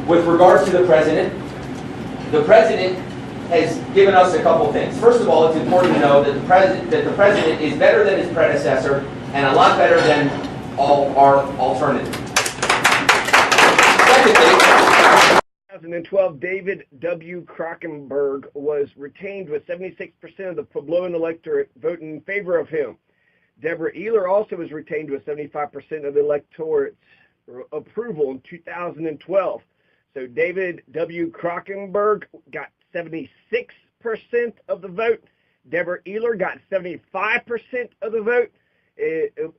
with regards to the president has given us a couple things. First of all, it's important to know that the president is better than his predecessor and a lot better than all our alternatives. Secondly, 2012, David W. Krockenberg was retained with 76% of the Puebloan electorate voting in favor of him. Deborah Eyler also was retained with 75% of the electorate's approval in 2012. So David W. Krockenberg got 76% of the vote. Deborah Eyler got 75% of the vote.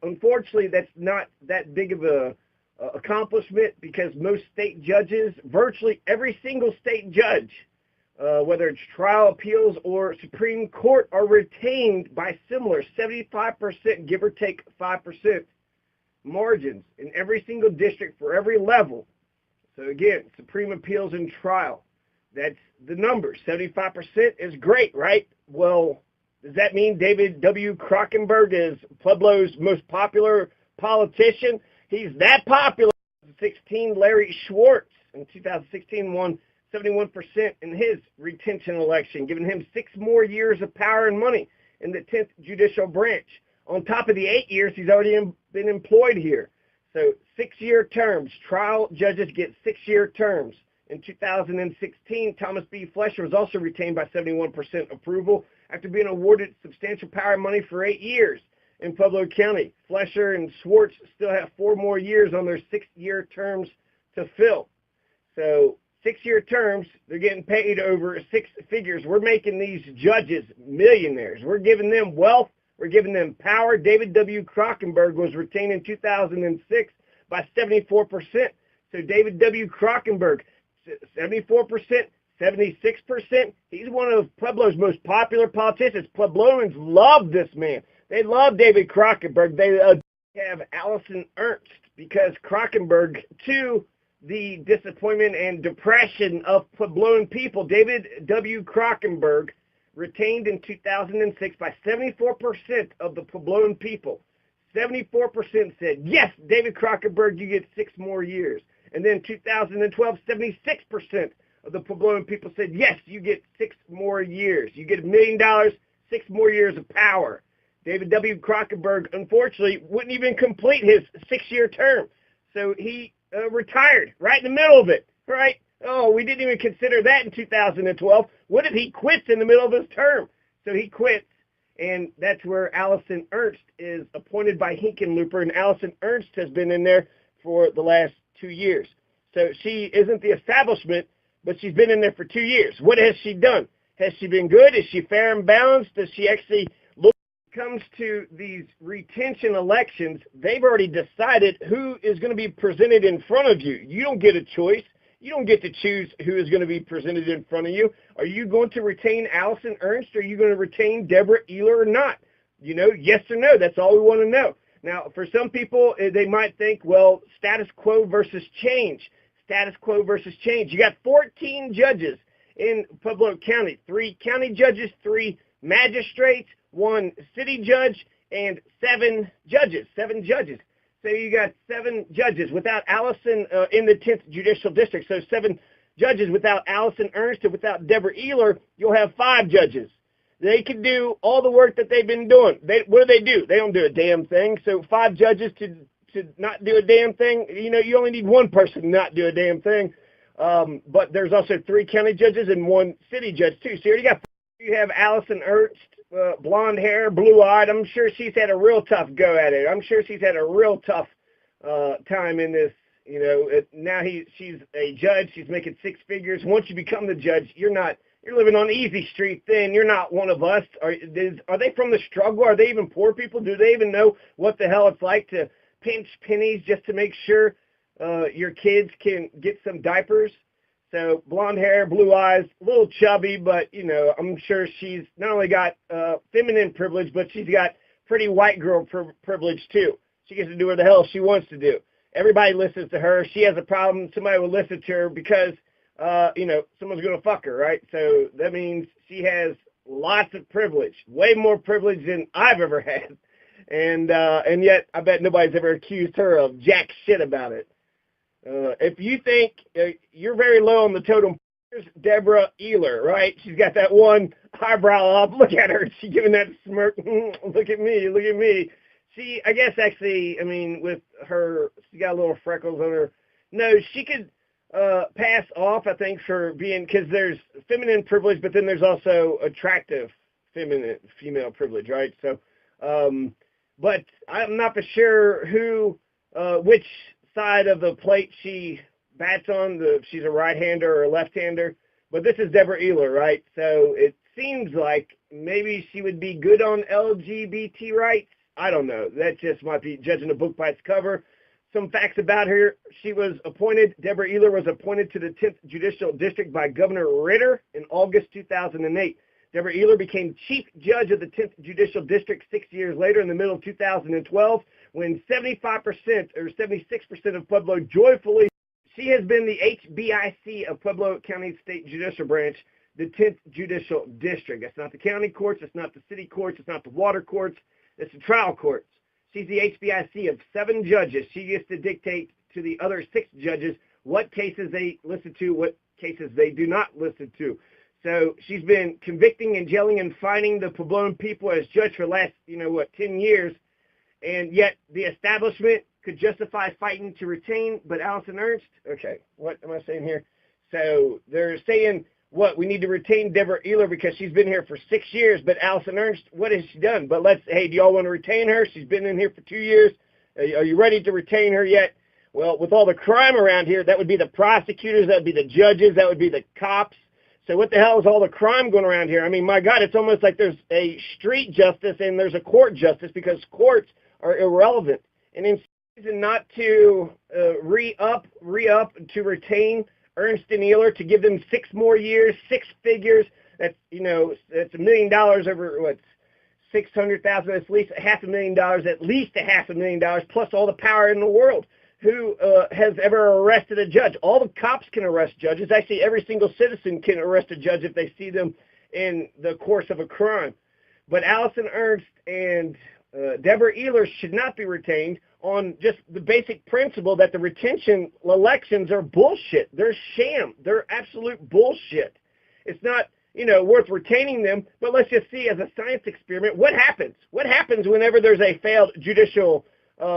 Unfortunately, that's not that big of a accomplishment because most state judges, virtually every single state judge, whether it's trial appeals or Supreme Court, are retained by similar 75%, give or take 5% margins in every single district for every level. So again, Supreme Appeals and trial, that's the number. 75% is great, right? Well, does that mean David W. Krockenberg is Pueblo's most popular politician? He's that popular. 2016, Larry Schwartz in 2016 won 71% in his retention election, giving him 6 more years of power and money in the 10th judicial branch. On top of the 8 years he's already been employed here. So 6-year terms. Trial judges get 6-year terms. In 2016, Thomas B. Flesher was also retained by 71% approval after being awarded substantial power and money for 8 years in Pueblo County. Flesher and Schwartz still have 4 more years on their 6-year terms to fill. So 6-year terms, they're getting paid over 6 figures. We're making these judges millionaires. We're giving them wealth. We're giving them power. David W. Krockenberg was retained in 2006 by 74%. So David W. Krockenberg, 74%, 76%. He's one of Pueblo's most popular politicians. Puebloans love this man. They love David Krockenberg. They have Allison Ernst because Krockenberg, to the disappointment and depression of Puebloan people, David W. Krockenberg retained in 2006 by 74% of the Puebloan people. 74% said, yes, David Krockenberg, you get 6 more years. And then 2012, 76% of the Puebloan people said, yes, you get 6 more years. You get $1 million, 6 more years of power. David W. Krockenberg, unfortunately, wouldn't even complete his 6-year term. So he retired right in the middle of it, right? Oh, we didn't even consider that in 2012. What if he quits in the middle of his term? So he quits, and that's where Allison Ernst is appointed by Hickenlooper, and Allison Ernst has been in there for the last 2 years. So she isn't the establishment, but she's been in there for 2 years. What has she done? Has she been good? Is she fair and balanced? Does she actually look? When it comes to these retention elections, they've already decided who is going to be presented in front of you. You don't get a choice. You don't get to choose who is going to be presented in front of you. Are you going to retain Allison Ernst, or are you going to retain Deborah Eyler or not? You know, yes or no. That's all we want to know. Now, for some people, they might think, well, status quo versus change. Status quo versus change. You got 14 judges in Pueblo County. 3 county judges, 3 magistrates, 1 city judge, and 7 judges. 7 judges. So you got 7 judges without Allison in the 10th Judicial District. So 7 judges without Allison Ernst and without Deborah Eyler, you'll have 5 judges. They can do all the work that they've been doing. What do? They don't do a damn thing. So 5 judges to not do a damn thing. You know, you only need 1 person to not do a damn thing. But there's also 3 county judges and 1 city judge too. So you already got. You have Allison Ernst, blonde hair, blue-eyed. I'm sure she's had a real tough go at it. I'm sure she's had a real tough time in this. You know, now she's a judge. She's making 6 figures. Once you become the judge, you're living on easy street then. You're not one of us. Are they from the struggle? Are they even poor people? Do they even know what the hell it's like to pinch pennies just to make sure your kids can get some diapers? So blonde hair, blue eyes, a little chubby, but, you know, I'm sure she's not only got feminine privilege, but she's got pretty white girl privilege too. She gets to do what the hell she wants to do. Everybody listens to her. She has a problem, somebody will listen to her because, you know, someone's going to fuck her, right? So that means she has lots of privilege, way more privilege than I've ever had. And yet I bet nobody's ever accused her of jack shit about it. If you think you're very low on the totem, here's Deborah Eyler, right? She's got that one eyebrow up. Look at her. She's giving that smirk. Look at me. Look at me. She, I guess, actually, I mean, with her, she got little freckles on her. No, she could pass off, I think, for being, because there's feminine privilege, but then there's also attractive female privilege, right? So, but I'm not for sure which side of the plate she bats on. She's a right-hander or a left-hander. But this is Deborah Eyler, right? So it seems like maybe she would be good on LGBT rights. I don't know. That just might be judging a book by its cover. Some facts about her. Deborah Eyler was appointed to the 10th Judicial District by Governor Ritter in August 2008. Deborah Eyler became chief judge of the 10th Judicial District 6 years later in the middle of 2012 when 75% or 76% of Pueblo joyfully. She has been the HBIC of Pueblo County State Judicial Branch, the 10th Judicial District. It's not the county courts, it's not the city courts, it's not the water courts, it's the trial courts. She's the HBIC of 7 judges. She gets to dictate to the other 6 judges what cases they listen to, what cases they do not listen to. So she's been convicting and jailing and fining the Puebloan people as judge for the last, 10 years. And yet the establishment could justify fighting to retain, but Allison Ernst, okay, what am I saying here? So they're saying, we need to retain Deborah Eyler because she's been here for 6 years, but Allison Ernst, what has she done? But hey, do y'all want to retain her? She's been in here for 2 years. Are you ready to retain her yet? Well, with all the crime around here, that would be the prosecutors, that would be the judges, that would be the cops. So what the hell is all the crime going around here? I mean, my God, it's almost like there's a street justice and there's a court justice because courts are irrelevant. And in reason not to re-up to retain Ernst and Eyler, to give them 6 more years, 6 figures. That's that's $1 million over 600,000. At least $500,000. At least $500,000 plus all the power in the world. Who has ever arrested a judge? All the cops can arrest judges. Actually, every single citizen can arrest a judge if they see them in the course of a crime. But Allison Ernst and Deborah Eyler should not be retained on just the basic principle that the retention elections are bullshit. They're sham. They're absolute bullshit. It's not, worth retaining them, but let's just see as a science experiment what happens. What happens whenever there's a failed judicial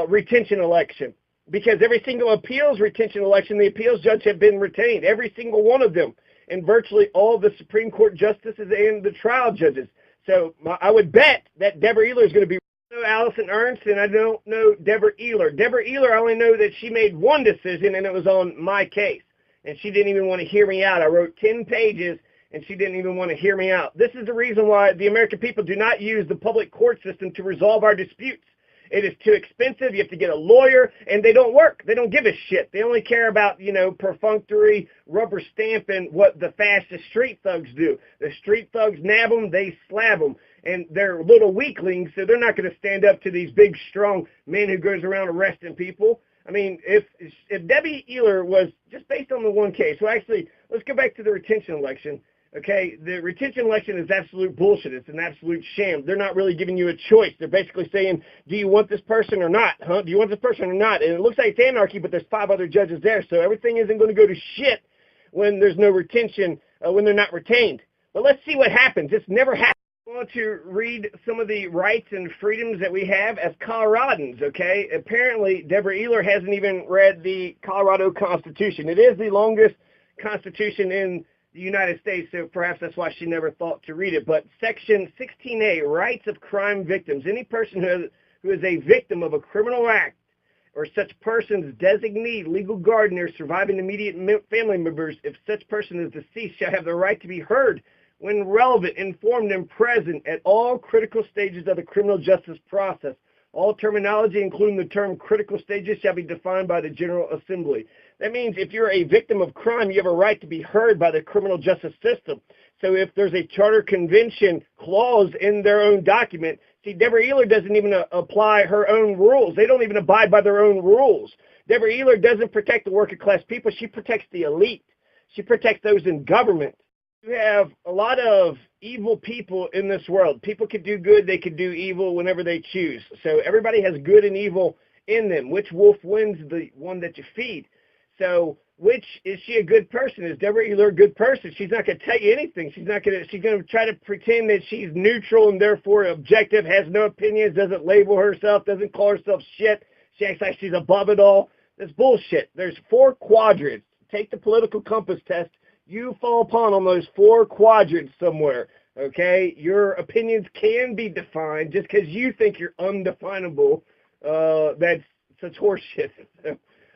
retention election? Because every single appeals retention election, the appeals judge have been retained, every single one of them, and virtually all the Supreme Court justices and the trial judges. So I would bet that Deborah Eyler is going to be. I know Allison Ernst, and I don't know Deborah Eyler. Deborah Eyler, I only know that she made one decision, and it was on my case. And she didn't even want to hear me out. I wrote 10 pages, and she didn't even want to hear me out. This is the reason why the American people do not use the public court system to resolve our disputes. It is too expensive. You have to get a lawyer, and they don't work. They don't give a shit. They only care about, perfunctory rubber stamping what the fastest street thugs do. The street thugs nab them, they slab them. And they're little weaklings, so they're not going to stand up to these big, strong men who goes around arresting people. I mean, if Debbie Eyler was just based on the one case, so actually, let's go back to the retention election. Okay, the retention election is absolute bullshit. It's an absolute sham. They're not really giving you a choice. They're basically saying, do you want this person or not? Huh? Do you want this person or not? And it looks like it's anarchy, but there's 5 other judges there, so everything isn't going to go to shit when there's no retention, when they're not retained. But let's see what happens. It's never happened. I want to read some of the rights and freedoms that we have as Coloradans, okay? Apparently, Deborah Eyler hasn't even read the Colorado Constitution. It is the longest constitution in the United States, so perhaps that's why she never thought to read it. But Section 16A, Rights of Crime Victims. Any person who is a victim of a criminal act or such person's designee, legal guardian, or surviving immediate family members, if such person is deceased, shall have the right to be heard when relevant, informed, and present at all critical stages of the criminal justice process. All terminology, including the term critical stages, shall be defined by the General Assembly. That means if you're a victim of crime, you have a right to be heard by the criminal justice system. So if there's a charter convention clause in their own document, see, Deborah Eyler doesn't even apply her own rules. They don't even abide by their own rules. Deborah Eyler doesn't protect the working class people. She protects the elite. She protects those in government. You have a lot of evil people in this world. People could do good, they could do evil whenever they choose. So everybody has good and evil in them. Which wolf wins? The one that you feed. So, which is she a good person? Is Deborah Eyler a good person? She's not going to tell you anything. She's going to try to pretend that she's neutral and therefore objective, has no opinions, doesn't label herself, doesn't call herself shit. She acts like she's above it all. That's bullshit. There's 4 quadrants. Take the political compass test. You fall upon on those 4 quadrants somewhere. Okay? Your opinions can be defined just because you think you're undefinable. That's such horseshit.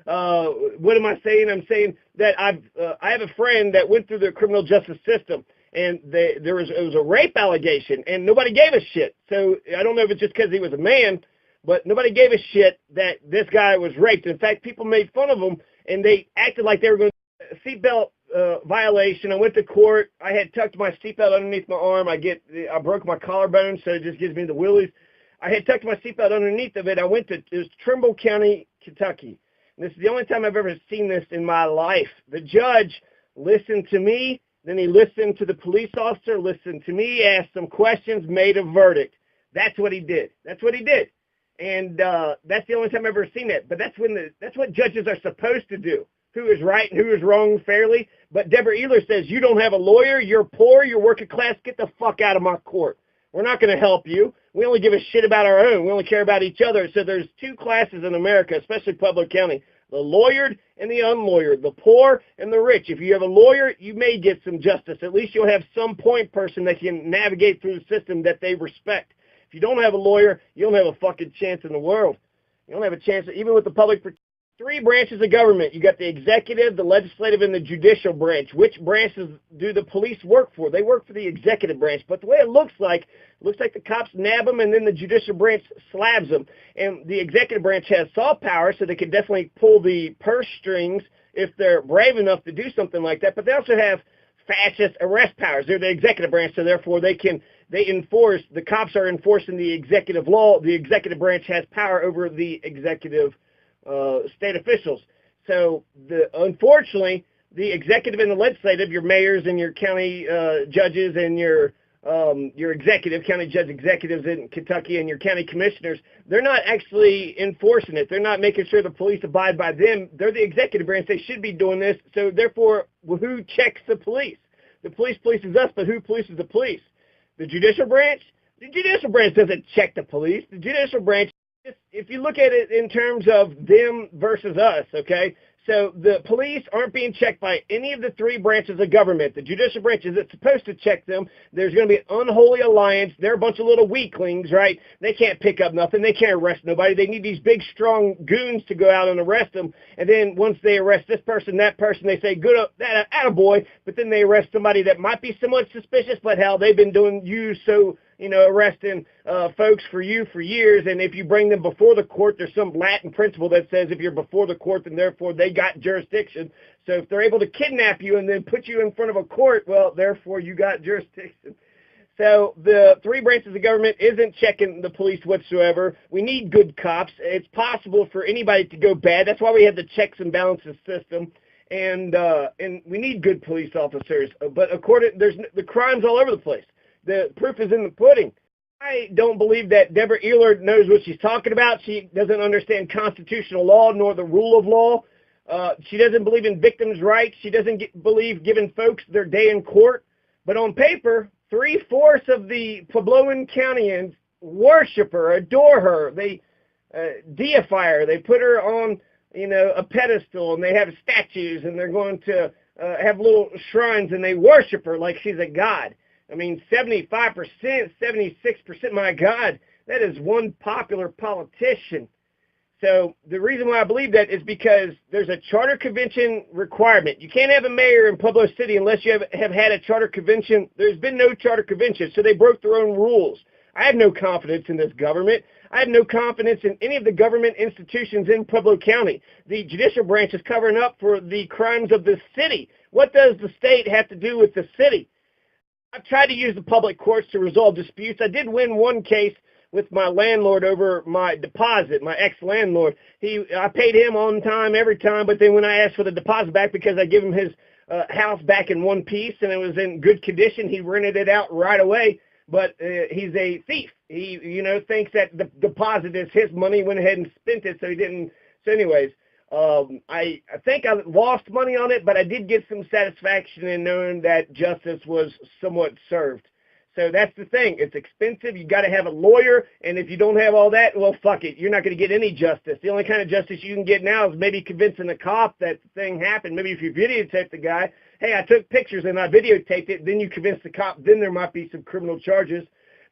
What am I saying? I'm saying that I have a friend that went through the criminal justice system, and it was a rape allegation, and nobody gave a shit. So I don't know if it's just because he was a man, but nobody gave a shit that this guy was raped. In fact, people made fun of him, and they acted like they were going to seatbelt violation. I went to court. I had tucked my seatbelt underneath my arm. I broke my collarbone, so it just gives me the willies. I had tucked my seatbelt underneath of it. It was Trimble County, Kentucky. And this is the only time I've ever seen this in my life. The judge listened to me, then he listened to the police officer, listened to me, asked some questions, made a verdict. That's what he did. And that's the only time I've ever seen it. But that's what judges are supposed to do. Who is right and who is wrong fairly. But Deborah Eyler says, you don't have a lawyer, you're poor, you're working class, get the fuck out of my court. We're not going to help you. We only give a shit about our own. We only care about each other. So there's 2 classes in America, especially Pueblo County, the lawyered and the unlawyered, the poor and the rich. If you have a lawyer, you may get some justice. At least you'll have some point person that can navigate through the system that they respect. If you don't have a lawyer, you don't have a fucking chance in the world. You don't have a chance, even with the public. 3 branches of government. You got the executive, the legislative, and the judicial branch. Which branches do the police work for? They work for the executive branch. But the way it looks like the cops nab them, and then the judicial branch slabs them. And the executive branch has soft power, so they can definitely pull the purse strings if they're brave enough to do something like that. But they also have fascist arrest powers. They're the executive branch, so therefore the cops are enforcing the executive law. The executive branch has power over the executive state officials. So unfortunately, the executive and the legislative, your mayors and your county judges and your county judge executives in Kentucky and your county commissioners, they're not actually enforcing it. They're not making sure the police abide by them. They're the executive branch. They should be doing this. So therefore, who checks the police? The police polices us, but who polices the police? The judicial branch? The judicial branch doesn't check the police. The judicial branch, if you look at it in terms of them versus us, okay, so the police aren't being checked by any of the 3 branches of government. The judicial branch isn't supposed to check them. There's going to be an unholy alliance. They're a bunch of little weaklings, right? They can't pick up nothing. They can't arrest nobody. They need these big, strong goons to go out and arrest them. And then once they arrest this person, that person, they say, good, attaboy, but then they arrest somebody that might be somewhat suspicious, but hell, they've been doing you so, arresting folks for years, and if you bring them before the court, there's some Latin principle that says if you're before the court, then therefore they got jurisdiction. So if they're able to kidnap you and then put you in front of a court, well, therefore you got jurisdiction. So the 3 branches of government isn't checking the police whatsoever. We need good cops. It's possible for anybody to go bad. That's why we have the checks and balances system. And we need good police officers. But there's the crime's all over the place. The proof is in the pudding. I don't believe that Deborah Eyler knows what she's talking about. She doesn't understand constitutional law nor the rule of law. She doesn't believe in victims' rights. She doesn't believe giving folks their day in court. But on paper, 3/4 of the Puebloan Countyans worship her, adore her. They deify her. They put her on, a pedestal, and they have statues, and they're going to have little shrines, and they worship her like she's a god. I mean, 75%, 76%, my God, that is one popular politician. So the reason why I believe that is because there's a charter convention requirement. You can't have a mayor in Pueblo City unless you have had a charter convention. There's been no charter convention, so they broke their own rules. I have no confidence in this government. I have no confidence in any of the government institutions in Pueblo County. The judicial branch is covering up for the crimes of the city. What does the state have to do with the city? I've tried to use the public courts to resolve disputes. I did win one case with my landlord over my deposit, my ex-landlord. I paid him on time every time, but then when I asked for the deposit back because I gave him his house back in one piece and it was in good condition, he rented it out right away. But he's a thief. He, thinks that the deposit is his money, went ahead and spent it, so he didn't. So anyways, I think I lost money on it, but I did get some satisfaction in knowing that justice was somewhat served. So that's the thing. It's expensive. You got to have a lawyer, and if you don't have all that, well, fuck it. You're not going to get any justice. The only kind of justice you can get now is maybe convincing the cop that the thing happened. Maybe if you videotape the guy, hey, I took pictures and I videotaped it, then you convince the cop, then there might be some criminal charges.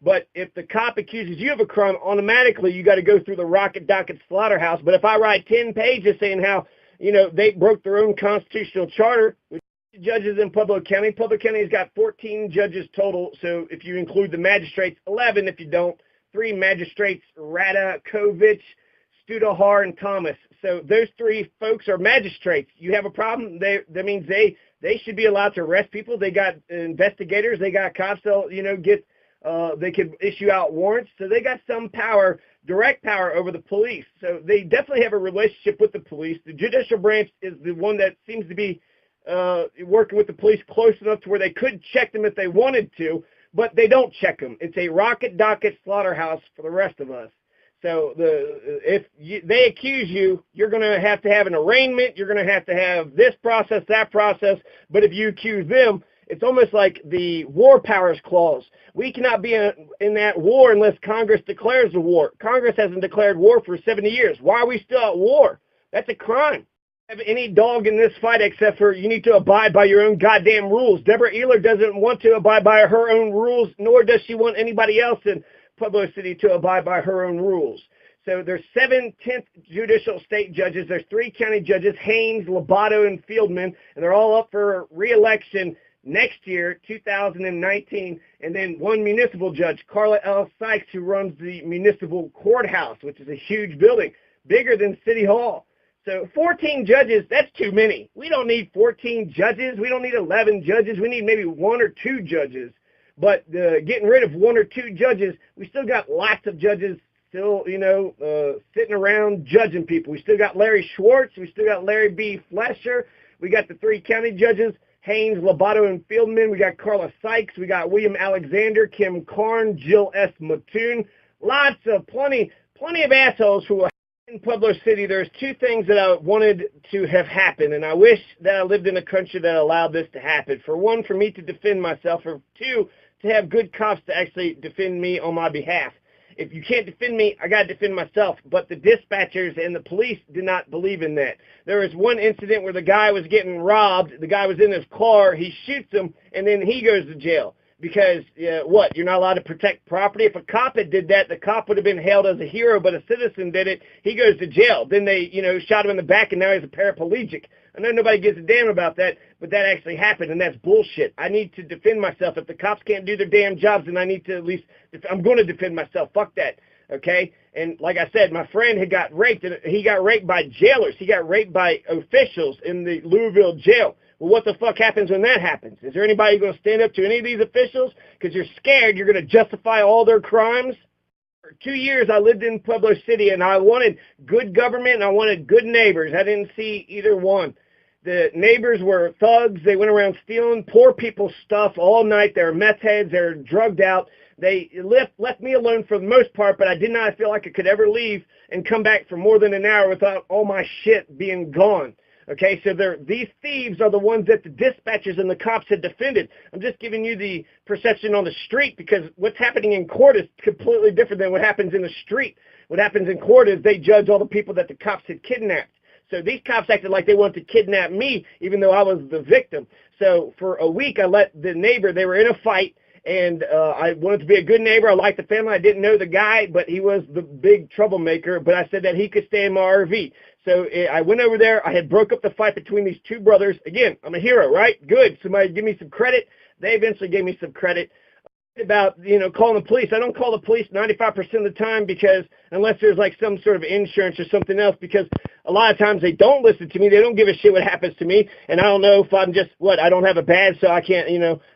But if the cop accuses you of a crime, automatically you got to go through the rocket docket slaughterhouse. But if I write 10 pages saying how, they broke their own constitutional charter, judges in Pueblo County has got 14 judges total. So if you include the magistrates, 11 if you don't. 3 magistrates, Radakovich, Studahar, and Thomas. So those 3 folks are magistrates. You have a problem, that means they should be allowed to arrest people. They got investigators, they got cops, they'll, they could issue out warrants. So they got some power, direct power over the police. So they definitely have a relationship with the police. The judicial branch is the one that seems to be working with the police close enough to where they could check them if they wanted to, but they don't check them. It's a rocket docket slaughterhouse for the rest of us. So if they accuse you, you're going to have an arraignment. You're going to have this process, that process. But if you accuse them, it's almost like the war powers clause. We cannot be in that war unless Congress declares the war. Congress hasn't declared war for 70 years. Why are we still at war? That's a crime. Have any dog in this fight except for you need to abide by your own goddamn rules. Deborah Eyler doesn't want to abide by her own rules, nor does she want anybody else in Pueblo City to abide by her own rules. So there's 7 10th judicial state judges. There's 3 county judges, Haynes, Lobato, and Fieldman, and they're all up for re-election next year, 2019, and then 1 municipal judge, Carla L. Sykes, who runs the municipal courthouse, which is a huge building, bigger than City Hall. So 14 judges, that's too many. We don't need 14 judges. We don't need 11 judges. We need maybe 1 or 2 judges. But getting rid of 1 or 2 judges, we still got lots of judges still, sitting around judging people. We still got Larry Schwartz. We still got Larry B. Flesher. We got the 3 county judges, Haynes, Lobato, and Fieldman. We got Carla Sykes. We got William Alexander, Kim Karn, Jill S. Mattoon. Plenty of assholes who are in Pueblo City. There's 2 things that I wanted to have happen, and I wish that I lived in a country that allowed this to happen. For 1, for me to defend myself. For 2, to have good cops to actually defend me on my behalf. If you can't defend me, I got to defend myself. But the dispatchers and the police did not believe in that. There was one incident where the guy was getting robbed. The guy was in his car. He shoots him, and then he goes to jail. Because, you're not allowed to protect property? If a cop had did that, the cop would have been hailed as a hero, but a citizen did it. He goes to jail. Then they, shot him in the back, and now he's a paraplegic. I know nobody gives a damn about that, but that actually happened, and that's bullshit. I need to defend myself. If the cops can't do their damn jobs, then I need to at least, I'm going to defend myself. Fuck that, okay? And like I said, my friend had got raped, and he got raped by jailers. He got raped by officials in the Louisville jail. Well, what the fuck happens when that happens? Is there anybody going to stand up to any of these officials? Because you're scared you're going to justify all their crimes? For 2 years, I lived in Pueblo City, and I wanted good government, and I wanted good neighbors. I didn't see either one. The neighbors were thugs. They went around stealing poor people's stuff all night. They were meth heads. They were drugged out. They left me alone for the most part, but I did not feel like I could ever leave and come back for more than an hour without all my shit being gone. Okay, so these thieves are the ones that the dispatchers and the cops had defended. I'm just giving you the perception on the street, because what's happening in court is completely different than what happens in the street. What happens in court is they judge all the people that the cops had kidnapped. So these cops acted like they wanted to kidnap me, even though I was the victim. So for a week, I let the neighbor, they were in a fight, and I wanted to be a good neighbor. I liked the family. I didn't know the guy, but he was the big troublemaker. But I said that he could stay in my RV. So I went over there. I had broke up the fight between these 2 brothers. Again, I'm a hero, right? Good. Somebody give me some credit. They eventually gave me some credit. About, calling the police. I don't call the police 95% of the time, because unless there's like some sort of insurance or something else, because a lot of times they don't listen to me. They don't give a shit what happens to me. And I don't know if I'm just, I don't have a badge, so I can't,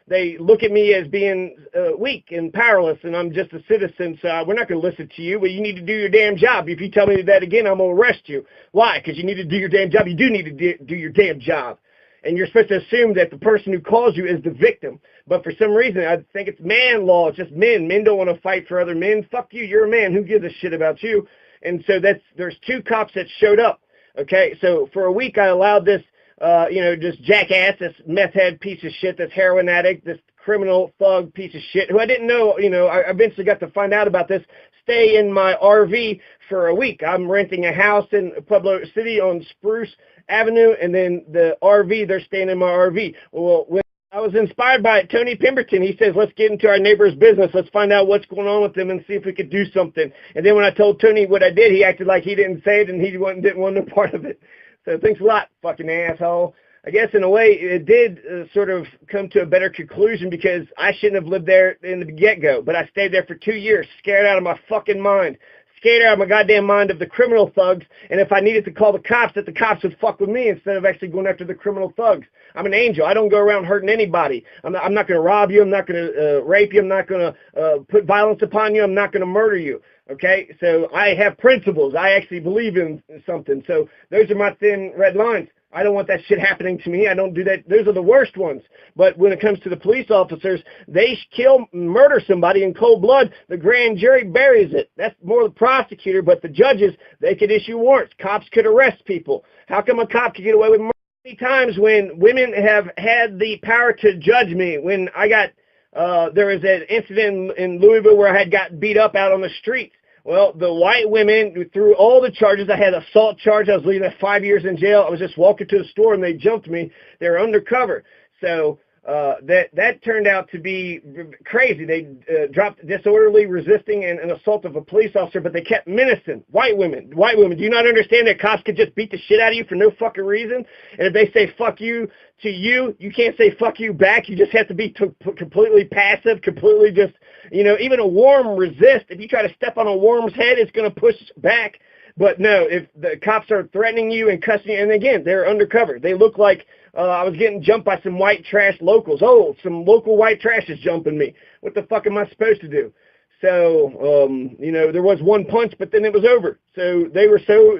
they look at me as being weak and powerless, and I'm just a citizen, so we're not going to listen to you. But you need to do your damn job. If you tell me that again, I'm going to arrest you. Why? Because you need to do your damn job. You do need to do your damn job. And you're supposed to assume that the person who calls you is the victim. But for some reason, I think it's man law. It's just men. Men don't want to fight for other men. Fuck you. You're a man. Who gives a shit about you? And so there's 2 cops that showed up. Okay, so for a week I allowed this, just jackass, this meth head piece of shit, this heroin addict, this criminal thug piece of shit, who I didn't know, I eventually got to find out about this, stay in my RV for a week. I'm renting a house in Pueblo City on Spruce Avenue, and then the RV, they're staying in my RV. Well, when I was inspired by it, Tony Pemberton, he says, let's get into our neighbor's business. Let's find out what's going on with them and see if we could do something. And then when I told Tony what I did, he acted like he didn't say it and he didn't want no part of it. So thanks a lot, fucking asshole. I guess in a way it did sort of come to a better conclusion because I shouldn't have lived there in the get-go. But I stayed there for 2 years, scared out of my fucking mind. Scared out of my goddamn mind of the criminal thugs, and if I needed to call the cops, that the cops would fuck with me instead of actually going after the criminal thugs. I'm an angel. I don't go around hurting anybody. I'm not going to rob you. I'm not going to rape you. I'm not going to put violence upon you. I'm not going to murder you. Okay? So I have principles. I actually believe in something. So those are my thin red lines. I don't want that shit happening to me. I don't do that. Those are the worst ones. But when it comes to the police officers, they murder somebody in cold blood. The grand jury buries it. That's more the prosecutor, but the judges, they could issue warrants. Cops could arrest people. How come a cop could get away with murder? Many times when women have had the power to judge me, when I got, there was an incident in Louisville where I had got beat up out on the streets. Well, the white women threw all the charges. I had an assault charge. I was leaving at 5 years in jail. I was just walking to the store and they jumped me. They were undercover. So that turned out to be crazy. They dropped disorderly resisting and an assault of a police officer, but they kept menacing white women. White women, do you not understand that cops could just beat the shit out of you for no fucking reason? And if they say fuck you to you, you can't say fuck you back. You just have to be completely passive, completely just, even a worm resist. If you try to step on a worm's head, it's going to push back. But no, if the cops are threatening you and cussing you, and again, they're undercover. They look like I was getting jumped by some white trash locals. Oh, some local white trash is jumping me. What the fuck am I supposed to do? So, there was one punch, but then it was over. So they're so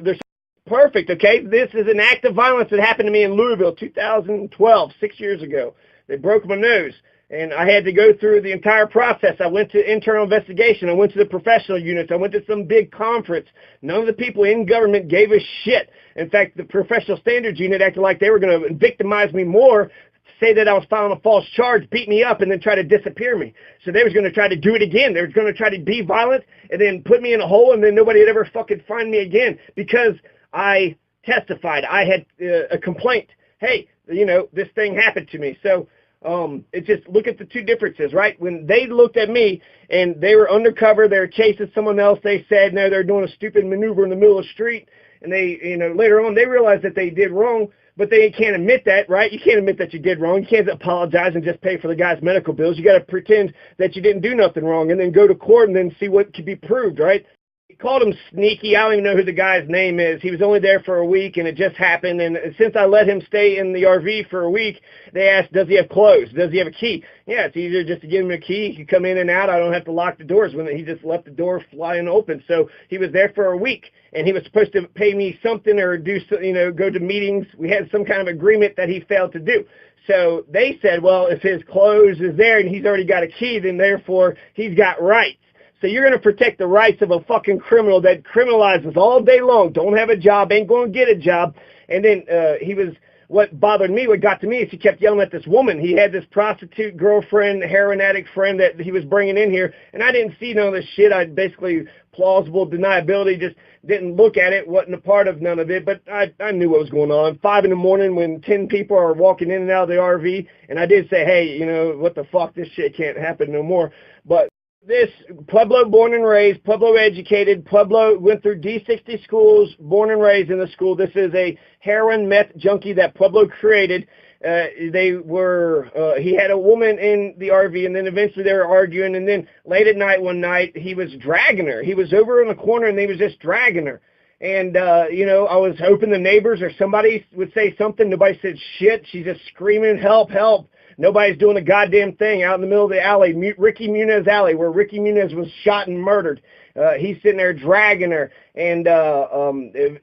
perfect, okay? This is an act of violence that happened to me in Louisville, 2012, 6 years ago. They broke my nose. And I had to go through the entire process. I went to internal investigation. I went to the professional units. I went to some big conference. None of the people in government gave a shit. In fact, the professional standards unit acted like they were going to victimize me more, say that I was filing a false charge, beat me up, and then try to disappear me. So they was going to try to do it again. They were going to try to be violent and then put me in a hole, and then nobody would ever fucking find me again because I testified. I had a complaint. Hey, this thing happened to me. So it's just, look at the two differences, right? When they looked at me and they were undercover, they were chasing someone else, they said, no, they're doing a stupid maneuver in the middle of the street. And they, later on, they realized that they did wrong, but they can't admit that, right? You can't admit that you did wrong. You can't apologize and just pay for the guy's medical bills. You got to pretend that you didn't do nothing wrong and then go to court and then see what can be proved, right? He called him sneaky. I don't even know who the guy's name is. He was only there for a week, and it just happened. And since I let him stay in the RV for a week, they asked, does he have clothes? Does he have a key? Yeah, it's easier just to give him a key. He can come in and out. I don't have to lock the doors. When he just left the door flying open. So he was there for a week, and he was supposed to pay me something or do, go to meetings. We had some kind of agreement that he failed to do. So they said, well, if his clothes is there and he's already got a key, then therefore he's got rights. So you're going to protect the rights of a fucking criminal that criminalizes all day long, don't have a job, ain't going to get a job. And then what bothered me, what got to me is he kept yelling at this woman. He had this prostitute girlfriend, heroin addict friend that he was bringing in here, and I didn't see none of this shit. I basically plausible deniability, just didn't look at it, wasn't a part of none of it, but I knew what was going on. 5 in the morning when 10 people are walking in and out of the RV, and I did say, hey, what the fuck, this shit can't happen no more. But this Pueblo born and raised, Pueblo educated, Pueblo went through D60 schools, born and raised in the school. This is a heroin meth junkie that Pueblo created. He had a woman in the RV, and then eventually they were arguing, and then late at night one night he was dragging her. He was over in the corner and he was just dragging her. And, I was hoping the neighbors or somebody would say something. Nobody said shit. She's just screaming, help, help. Nobody's doing a goddamn thing out in the middle of the alley, Ricky Muniz Alley, where Ricky Muniz was shot and murdered. he's sitting there dragging her, and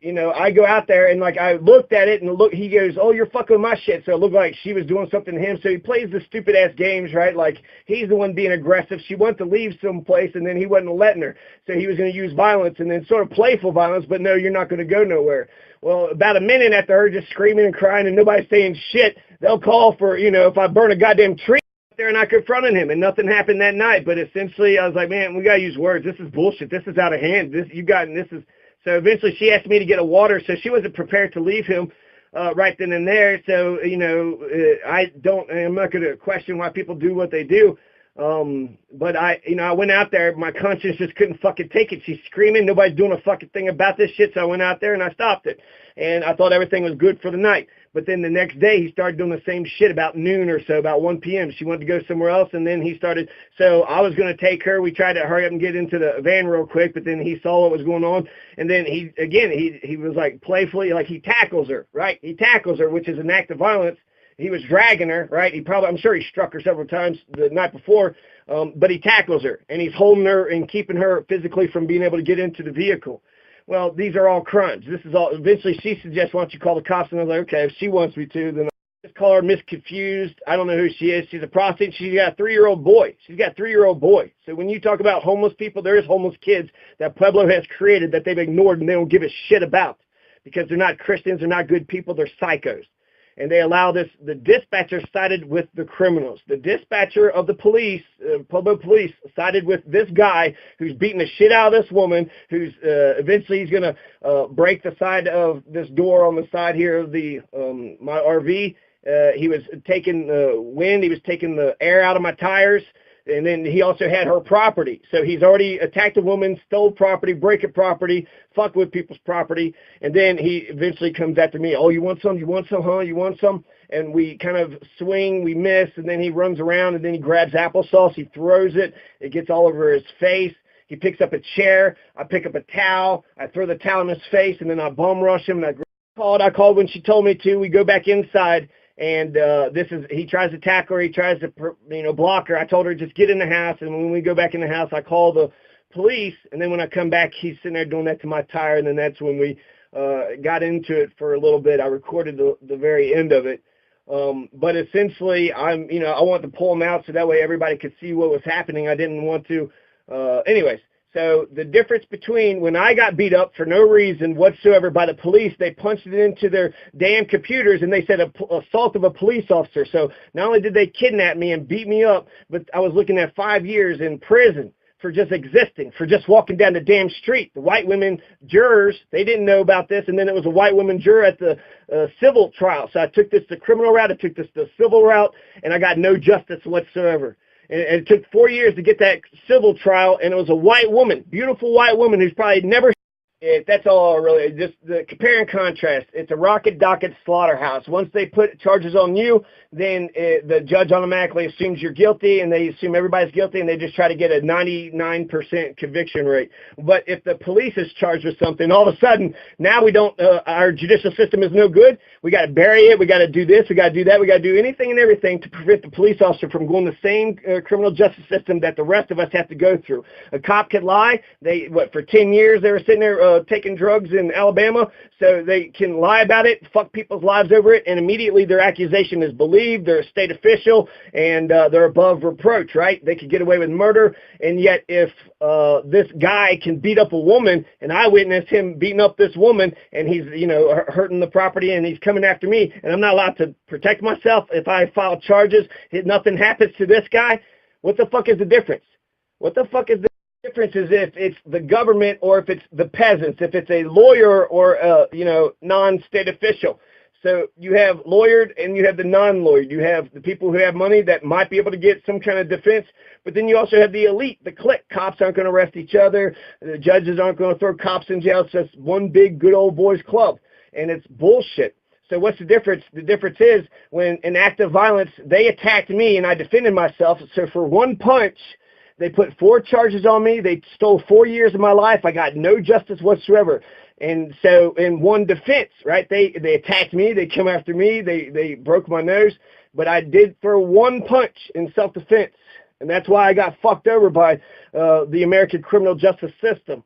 you know, I go out there and like I looked at it and look, he goes, "Oh, you're fucking with my shit." So it looked like she was doing something to him. So he plays the stupid ass games, right? Like he's the one being aggressive. She wanted to leave someplace, and then he wasn't letting her. So he was going to use violence, and then sort of playful violence. But no, you're not going to go nowhere. Well, about a minute after her just screaming and crying and nobody saying shit, they'll call for, you know, if I burn a goddamn tree there and I confronted him, and nothing happened that night. But essentially, I was like, man, we got to use words. This is bullshit. This is out of hand. This is. So eventually she asked me to get a water, so she wasn't prepared to leave him right then and there. So, you know, I'm not going to question why people do what they do. But I went out there, my conscience just couldn't fucking take it. She's screaming, nobody's doing a fucking thing about this shit, so I went out there and I stopped it. And I thought everything was good for the night. But then the next day he started doing the same shit about noon or so, about 1 p.m. She wanted to go somewhere else, and then he started, so I was going to take her. We tried to hurry up and get into the van real quick, but then he saw what was going on, and then he was like playfully, like he tackles her, right? He tackles her, which is an act of violence. He was dragging her, right? I'm sure he struck her several times the night before, but he tackles her, and he's holding her and keeping her physically from being able to get into the vehicle. Well, these are all crimes. This is all, eventually she suggests, why don't you call the cops? And I was like, okay, if she wants me to, then I'll just call her Miss Confused. I don't know who she is. She's a prostitute. She's got a 3-year-old boy. So when you talk about homeless people, there is homeless kids that Pueblo has created that they've ignored and they don't give a shit about because they're not Christians, they're not good people, they're psychos. And they allow this, the dispatcher sided with the criminals. The dispatcher of the police, Pueblo police, sided with this guy who's beating the shit out of this woman, who's eventually he's going to break the side of this door on the side here of the my RV. He was taking wind, he was taking the air out of my tires. And then he also had her property. So he's already attacked a woman, stole property, breaking property, fucked with people's property. And then he eventually comes after me. Oh, you want some? You want some, huh? You want some? And we kind of swing, we miss, and then he runs around, and then he grabs applesauce. He throws it. It gets all over his face. He picks up a chair. I pick up a towel. I throw the towel in his face, and then I bum rush him. And I called when she told me to. We go back inside. And he tries to tackle her, he tries to, block her. I told her, just get in the house. And when we go back in the house, I call the police. And then when I come back, he's sitting there doing that to my tire. And then that's when we got into it for a little bit. I recorded the very end of it. But essentially, I want to pull him out so that way everybody could see what was happening. I didn't want to, anyways. So the difference between when I got beat up for no reason whatsoever by the police, they punched it into their damn computers and they said assault of a police officer. So not only did they kidnap me and beat me up, but I was looking at 5 years in prison for just existing, for just walking down the damn street. The white women jurors, they didn't know about this, and then it was a white woman juror at the civil trial. So I took this the criminal route, I took this the civil route, and I got no justice whatsoever. And it took 4 years to get that civil trial, and it was a white woman, beautiful white woman who's probably never. That's all really, just the compare and contrast. It's a rocket docket slaughterhouse. Once they put charges on you, then the judge automatically assumes you're guilty, and they assume everybody's guilty, and they just try to get a 99% conviction rate. But if the police is charged with something, all of a sudden, now we don't, our judicial system is no good. We got to bury it. We got to do this. We got to do that. We got to do anything and everything to prevent the police officer from going the same criminal justice system that the rest of us have to go through. A cop could lie. For 10 years, they were sitting there taking drugs in Alabama, so they can lie about it, fuck people's lives over it, and immediately their accusation is believed. They're a state official, and they're above reproach, right? They could get away with murder, and yet if this guy can beat up a woman, and I witnessed him beating up this woman, and he's, hurting the property, and he's coming after me, and I'm not allowed to protect myself if I file charges, nothing happens to this guy, what the fuck is the difference? What the fuck is the difference is if it's the government or if it's the peasants, if it's a lawyer or a, non-state official. So you have lawyered and you have the non-lawyered. You have the people who have money that might be able to get some kind of defense, but then you also have the elite, the clique. Cops aren't going to arrest each other. The judges aren't going to throw cops in jail. It's just one big good old boys club, and it's bullshit. So what's the difference? The difference is when an act of violence, they attacked me and I defended myself. So for one punch, they put 4 charges on me. They stole 4 years of my life. I got no justice whatsoever. And so in one defense, right, they attacked me. They come after me. They broke my nose. But I did throw one punch in self-defense. And that's why I got fucked over by the American criminal justice system.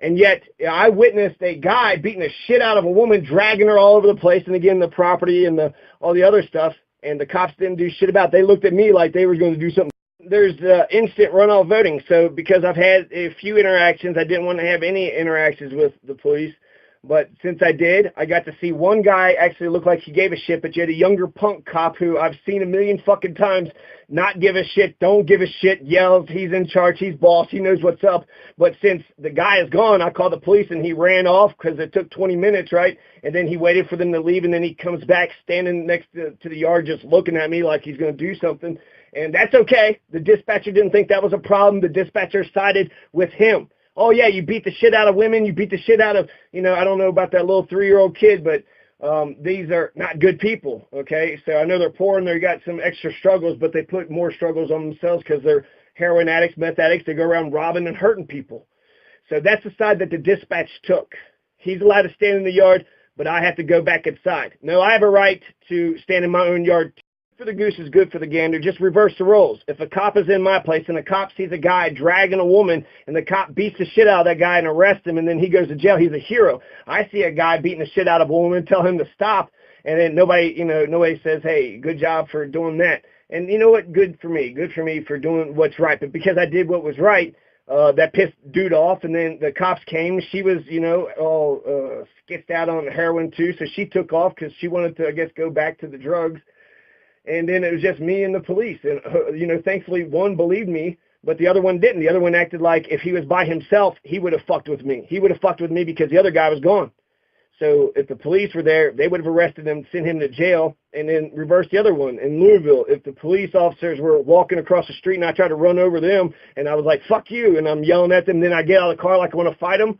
And yet, I witnessed a guy beating the shit out of a woman, dragging her all over the place, and again, the property and all the other stuff, and the cops didn't do shit about it. They looked at me like they were going to do something. There's instant runoff voting, so because I've had a few interactions, I didn't want to have any interactions with the police, but since I did, I got to see one guy actually look like he gave a shit, but you had a younger punk cop who I've seen a million fucking times not give a shit, don't give a shit, yells, he's in charge, he's boss, he knows what's up. But since the guy is gone, I called the police and he ran off because it took 20 minutes, right? And then he waited for them to leave, and then he comes back standing next to the yard just looking at me like he's going to do something. And that's okay. The dispatcher didn't think that was a problem. The dispatcher sided with him. Oh, yeah, you beat the shit out of women. You beat the shit out of, I don't know about that little 3-year-old kid, but these are not good people, okay? So I know they're poor and they got some extra struggles, but they put more struggles on themselves because they're heroin addicts, meth addicts. They go around robbing and hurting people. So that's the side that the dispatch took. He's allowed to stand in the yard, but I have to go back inside. No, I have a right to stand in my own yard. For the goose is good for the gander. Just reverse the roles. If a cop is in my place and a cop sees a guy dragging a woman and the cop beats the shit out of that guy and arrests him and then he goes to jail, he's a hero. I see a guy beating the shit out of a woman, tell him to stop, and then nobody says, hey, good job for doing that. And you know what? Good for me for doing what's right. But because I did what was right, that pissed dude off, and then the cops came. She was, all skitched out on heroin too, so she took off because she wanted to, I guess, go back to the drugs. And then it was just me and the police. And, thankfully one believed me, but the other one didn't. The other one acted like if he was by himself, he would have fucked with me. He would have fucked with me because the other guy was gone. So if the police were there, they would have arrested him, sent him to jail, and then reversed the other one. In Louisville, if the police officers were walking across the street and I tried to run over them, and I was like, fuck you, and I'm yelling at them, then I get out of the car like I want to fight them,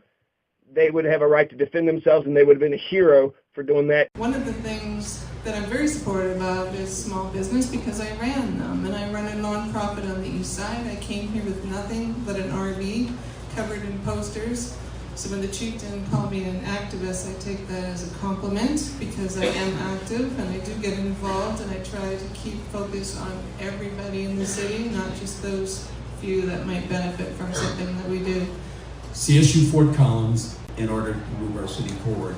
they would have a right to defend themselves, and they would have been a hero for doing that. One of the things that I'm very supportive of is small business because I ran them, and I run a nonprofit on the east side. I came here with nothing but an RV covered in posters. So when the chief didn't call me an activist, I take that as a compliment because I am active and I do get involved, and I try to keep focus on everybody in the city, not just those few that might benefit from something that we do. CSU Fort Collins in order to move our city forward.